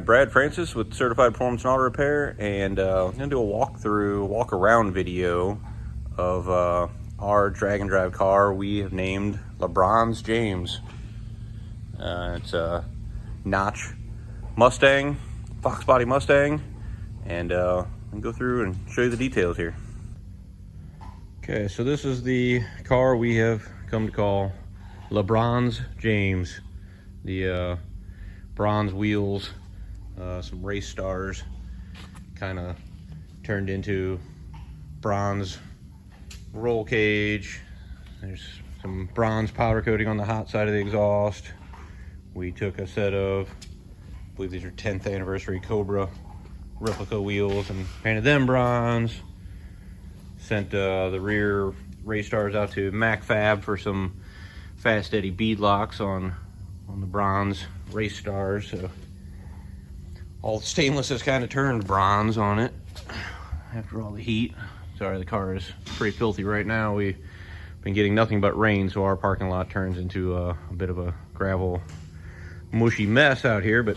Brad Francis with Certified Performance and Auto Repair, and I'm going to do a walk-around video of our drag and drive car we have named LeBronze James. It's a notch Mustang, Fox Body Mustang, and I'll go through and show you the details here. Okay, so this is the car we have come to call LeBronze James. The bronze wheels, some race stars, kind of turned into bronze roll cage. There's some bronze powder coating on the hot side of the exhaust. We took a set of, I believe these are 10th anniversary Cobra replica wheels and painted them bronze. Sent the rear race stars out to MacFab for some fast steady bead locks on the bronze race stars. So all the stainless has kind of turned bronze on it after all the heat. Sorry, the car is pretty filthy right now. We've been getting nothing but rain, so our parking lot turns into a bit of a gravel mushy mess out here. But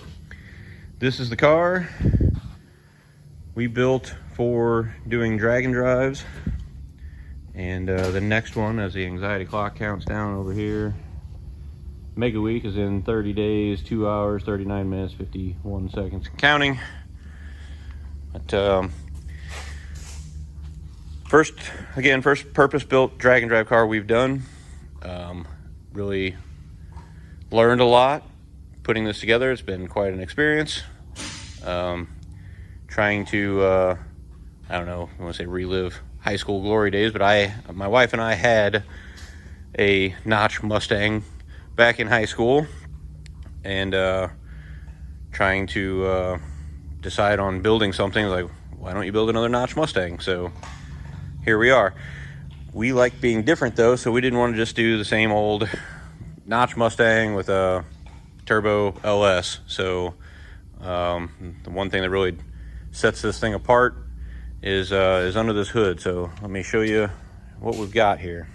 this is the car we built for doing drag and drives, and the next one, as the anxiety clock counts down over here, Mega Week is in 30 days, 2 hours, 39 minutes, 51 seconds, counting. But first purpose-built drag and drive car we've done. Really learned a lot putting this together. It's been quite an experience. Trying to, I don't know, I want to say relive high school glory days, but my wife and I had a notch Mustang back in high school, and trying to decide on building something. Like, why don't you build another notch Mustang? So here we are. We like being different though, so we didn't want to just do the same old notch Mustang with a turbo LS. So the one thing that really sets this thing apart is under this hood. So let me show you what we've got here.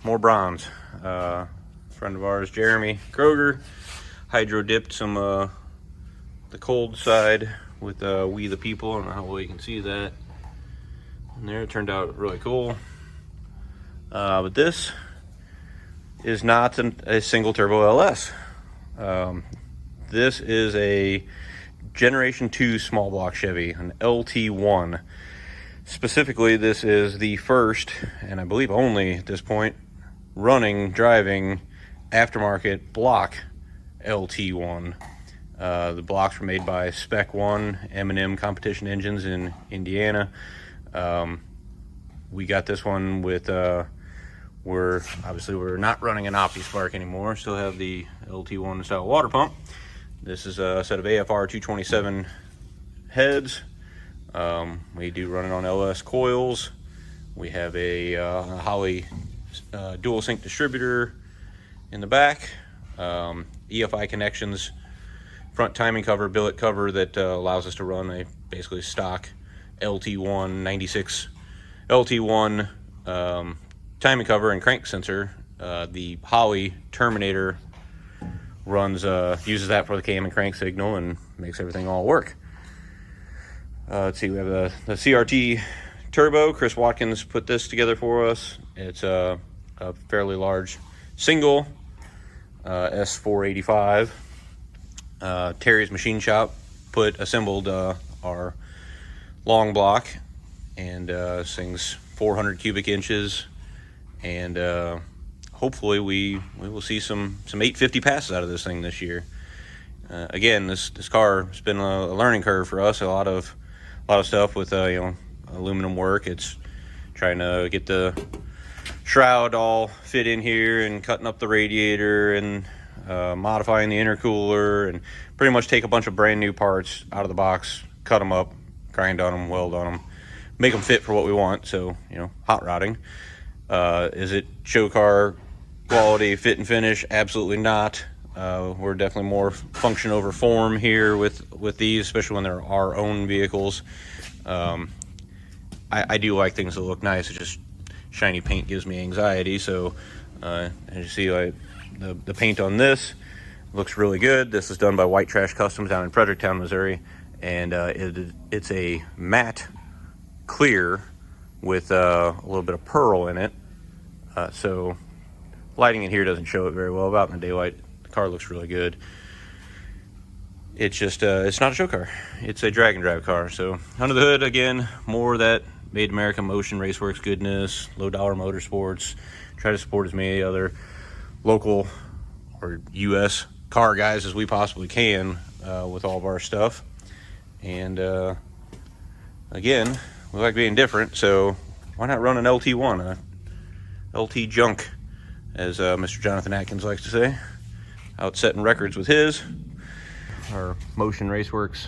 More bronze. Friend of ours, Jeremy Kroger, hydro dipped some the cold side with We the People. I don't know how well you can see that. And there, it turned out really cool. But this is not a single turbo LS. This is a Generation 2 small block Chevy, an LT1. Specifically, this is the first, and I believe only at this point, driving aftermarket block LT1. The blocks were made by Spec 1 M&M Competition Engines in Indiana. We got this one with, we're not running an OptiSpark anymore. Still have the LT1 style water pump. This is a set of AFR 227 heads. We do run it on LS coils. We have a Holley dual sync distributor in the back. EFI connections, front timing cover, billet cover that allows us to run a basically stock LT1 96 LT1 timing cover and crank sensor. The Holley Terminator uses that for the cam and crank signal and makes everything all work. Let's see, we have the CRT turbo. Chris Watkins put this together for us. It's a fairly large single S485. Terry's Machine Shop assembled our long block, and this thing's 400 cubic inches, and hopefully we will see some 850 passes out of this thing this year. Again, this car has been a learning curve for us. A lot of stuff with aluminum work. It's trying to get the shroud all fit in here, and cutting up the radiator, and modifying the intercooler, and pretty much take a bunch of brand new parts out of the box, cut them up, grind on them, weld on them, make them fit for what we want. So, hot rodding. Is it show car quality, fit and finish? Absolutely not. We're definitely more function over form here with these, especially when they're our own vehicles. I do like things that look nice. It's just shiny paint gives me anxiety, so As you see, like the paint on this looks really good. This is done by White Trash Customs down in Fredericktown, Missouri, and it's a matte clear with a little bit of pearl in it. So lighting in here doesn't show it very well. Out in the daylight, the car looks really good. It's just it's not a show car. It's a drag and drive car. So under the hood, again, more of that Made in America Motion Raceworks goodness, low dollar motorsports. Try to support as many other local or U.S. car guys as we possibly can with all of our stuff. And again, we like being different, so why not run an LT1, a LT junk, as Mr. Jonathan Atkins likes to say. Out setting records with his. Our Motion Raceworks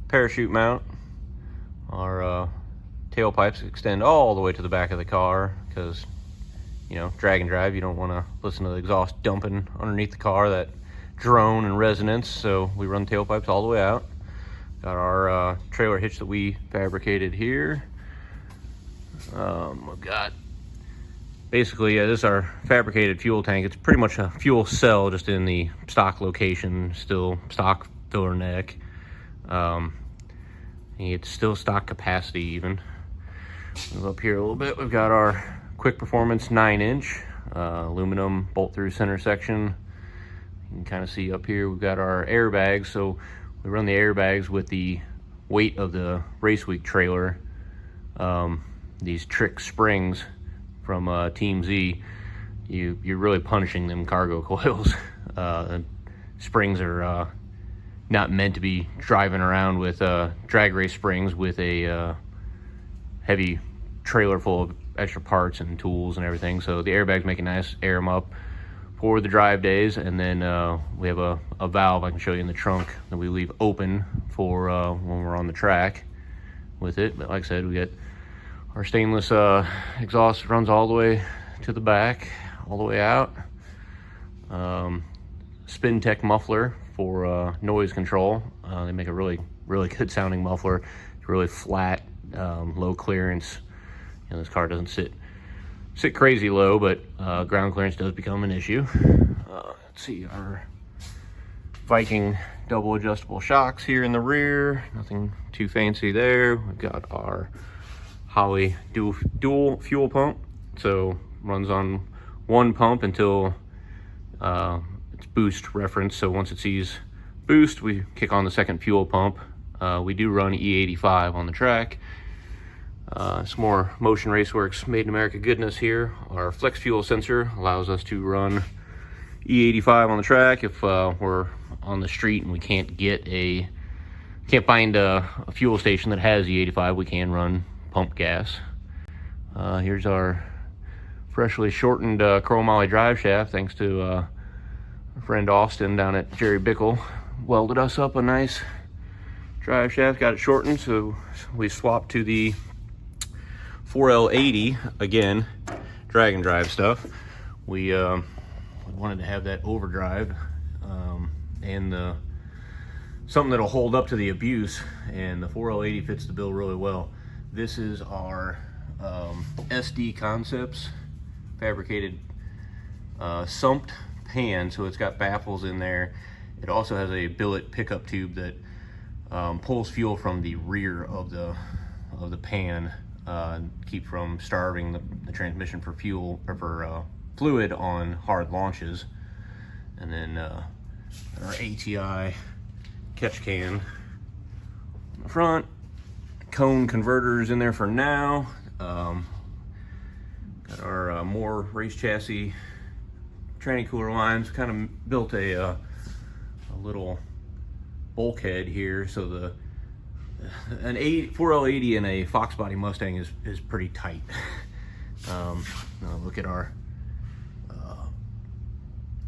parachute mount. Our tailpipes extend all the way to the back of the car because, you know, drag and drive, you don't want to listen to the exhaust dumping underneath the car, that drone and resonance, so we run tailpipes all the way out. Got our trailer hitch that we fabricated here. We've got basically, this is our fabricated fuel tank. It's pretty much a fuel cell, just in the stock location, still stock filler neck. It's still stock capacity even. Move up here a little bit. We've got our Quick Performance 9-inch aluminum bolt through center section. You can kind of see up here we've got our airbags. So we run the airbags with the weight of the Race Week trailer. These trick springs from Team Z, you're really punishing them cargo coils. And springs are not meant to be driving around with drag race springs with a heavy trailer full of extra parts and tools and everything. So the airbags make it nice, air them up for the drive days. And then we have a valve I can show you in the trunk that we leave open for when we're on the track with it. But like I said, we get our stainless exhaust runs all the way to the back, all the way out. Spin Tech muffler for noise control. They make a really good sounding muffler. It's really flat, low clearance. You know, this car doesn't sit crazy low, but ground clearance does become an issue. Let's see, our Viking double adjustable shocks here in the rear. Nothing too fancy there. We've got our Holley dual fuel pump. So runs on one pump until it's boost reference. So once it sees boost, we kick on the second fuel pump. We do run E85 on the track. Some more Motion Raceworks Made in America goodness here. Our flex fuel sensor allows us to run E85 on the track if we're on the street and we can't find a fuel station that has E85. We can run pump gas. Here's our freshly shortened chromoly drive shaft, thanks to our friend Austin down at Jerry Bickle. Welded us up a nice drive shaft, got it shortened, so we swapped to the 4L80 again, drag and drive stuff. We wanted to have that overdrive and something that'll hold up to the abuse, and the 4L80 fits the bill really well. This is our SD Concepts fabricated sumped pan, so it's got baffles in there. It also has a billet pickup tube that pulls fuel from the rear of the pan, keep from starving the transmission for fuel or for fluid on hard launches. And then our ATI catch can on the front. Cone converters in there for now. Got our more race chassis tranny cooler lines. Kind of built a little bulkhead here, so an 4L80 and a Fox Body Mustang is pretty tight. Now look at our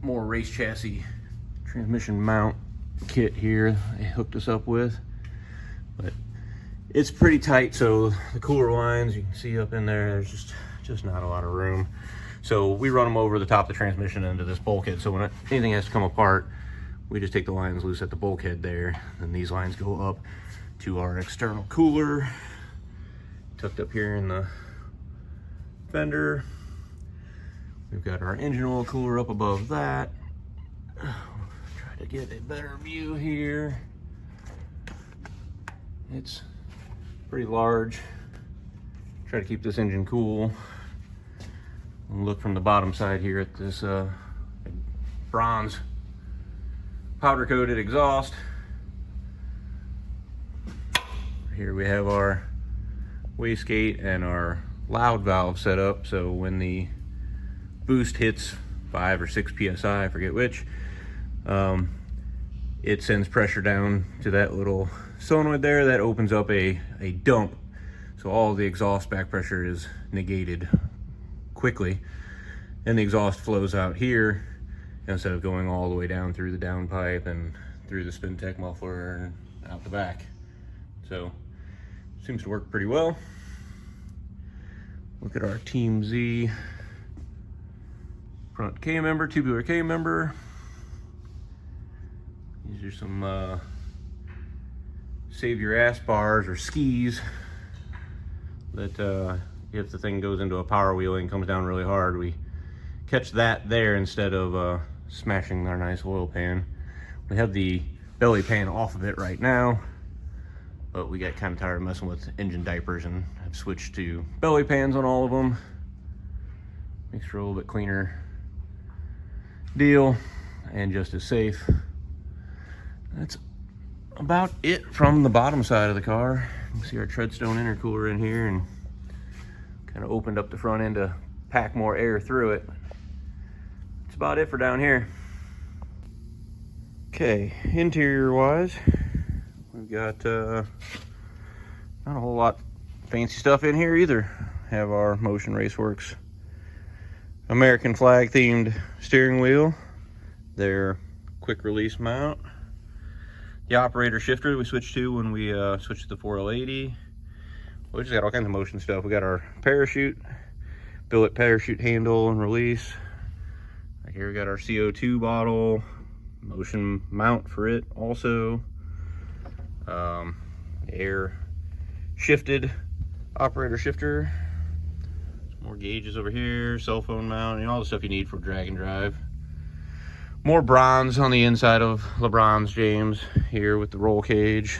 more race chassis transmission mount kit here they hooked us up with, but it's pretty tight. So the cooler lines, you can see up in there, there's just not a lot of room. So we run them over the top of the transmission into this bulkhead. So when anything has to come apart, we just take the lines loose at the bulkhead there, and these lines go up to our external cooler, tucked up here in the fender. We've got our engine oil cooler up above that. Try to get a better view here. It's pretty large. Try to keep this engine cool. Look from the bottom side here at this bronze powder coated exhaust. Here we have our wastegate and our loud valve set up, so when the boost hits 5 or 6 psi, I forget which, it sends pressure down to that little solenoid there that opens up a dump, so all the exhaust back pressure is negated quickly, and the exhaust flows out here instead of going all the way down through the downpipe and through the Spintech muffler and out the back. So seems to work pretty well. Look at our Team Z front K member, tubular K member. These are some save your ass bars or skis that if the thing goes into a power wheelie and comes down really hard, we catch that there instead of smashing our nice oil pan. We have the belly pan off of it right now, but we got kind of tired of messing with engine diapers and have switched to belly pans on all of them. Makes for a little bit cleaner deal and just as safe. That's about it from the bottom side of the car. You can see our Treadstone intercooler in here and kind of opened up the front end to pack more air through it. That's about it for down here. Okay, interior wise, we've got not a whole lot fancy stuff in here either. Have our Motion Raceworks American flag themed steering wheel, their quick release mount, the operator shifter we switched to when we switched to the 4L80. We just got all kinds of motion stuff. We got our parachute, billet parachute handle and release. Right here we got our CO2 bottle, motion mount for it also. Air shifted operator shifter. Some more gauges over here, cell phone mount, and all the stuff you need for drag and drive. More bronze on the inside of LeBronze James here with the roll cage.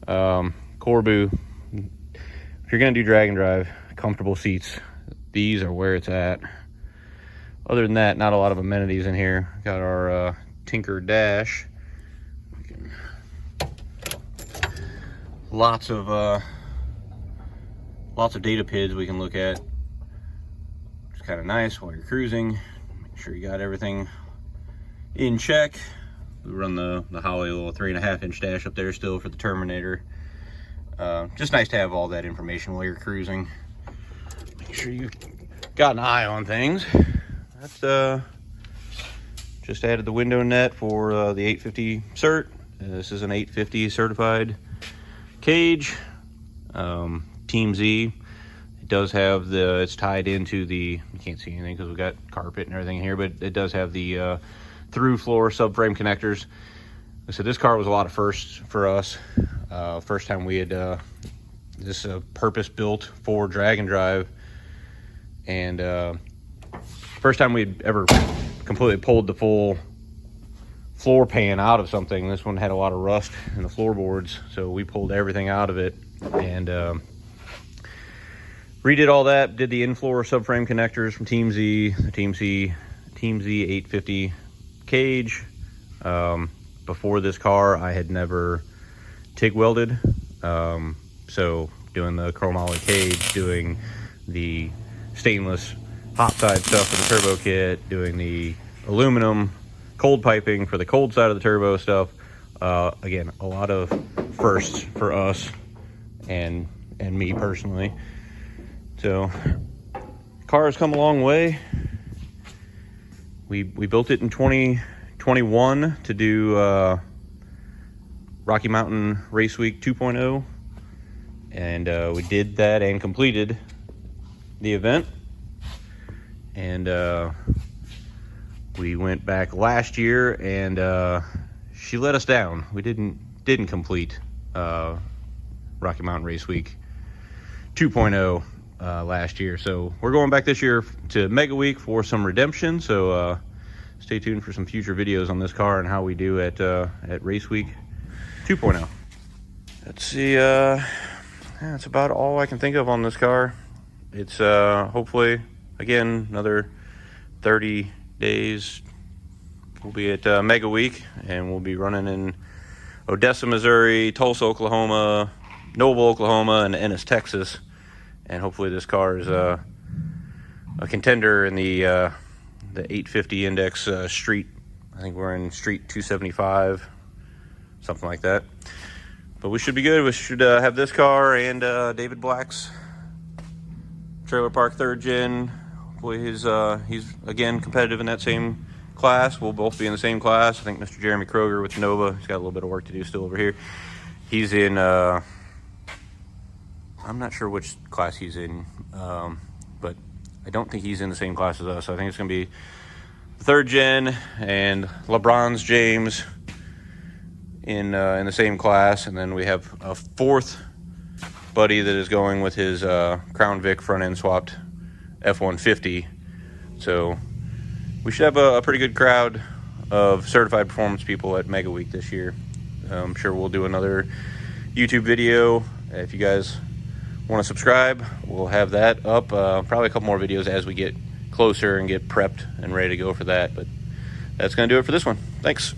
Corbu. If you're gonna do drag and drive, comfortable seats, these are where it's at. Other than that, not a lot of amenities in here. Got our Tinker dash. Lots of data PIDs we can look at. It's kind of nice while you're cruising. Make sure you got everything in check. We run the Holley little 3.5-inch dash up there still for the Terminator. Just nice to have all that information while you're cruising. Make sure you got an eye on things. That's just added the window net for the 850 cert. This is an 850 certified cage. Team Z. It does have it's tied into the, you can't see anything because we've got carpet and everything here, but it does have the through floor subframe connectors. So this car was a lot of firsts for us. First time we had this purpose built for drag and drive, and first time we'd ever completely pulled the full floor pan out of something. This one had a lot of rust in the floorboards, so we pulled everything out of it and redid all that. Did the in-floor subframe connectors from Team Z, the Team Z 850 cage. Before this car, I had never TIG welded, so doing the chromoly cage, doing the stainless hot side stuff for the turbo kit, doing the aluminum cold piping for the cold side of the turbo stuff. Again, a lot of firsts for us and me personally. So, car has come a long way. We built it in 2021 to do Rocky Mountain Race Week 2.0, and we did that and completed the event. And we went back last year, and she let us down. We didn't complete Rocky Mountain Race Week 2.0 last year. So we're going back this year to Mega Week for some redemption. So stay tuned for some future videos on this car and how we do at Race Week 2.0. Let's see, that's about all I can think of on this car. It's hopefully, again, another 30 days. We'll be at Mega Week, and we'll be running in Odessa, Missouri, Tulsa, Oklahoma, Noble, Oklahoma, and Ennis, Texas. And hopefully this car is a contender in the 850 index street. I think we're in street 275, something like that. But we should be good. We should have this car and David Black's trailer park 3rd gen. Hopefully he's again competitive in that same class. We'll both be in the same class. I think Mr. Jeremy Kroger with Nova, he's got a little bit of work to do still over here. He's in, I'm not sure which class he's in, but I don't think he's in the same class as us. I think it's going to be 3rd gen and LeBronze James in the same class, and then we have a 4th buddy that is going with his Crown Vic front end swapped F-150. So we should have a pretty good crowd of certified performance people at Mega Week this year. I'm sure we'll do another YouTube video. If you guys want to subscribe, we'll have that up. Probably a couple more videos as we get closer and get prepped and ready to go for that. But that's going to do it for this one. Thanks.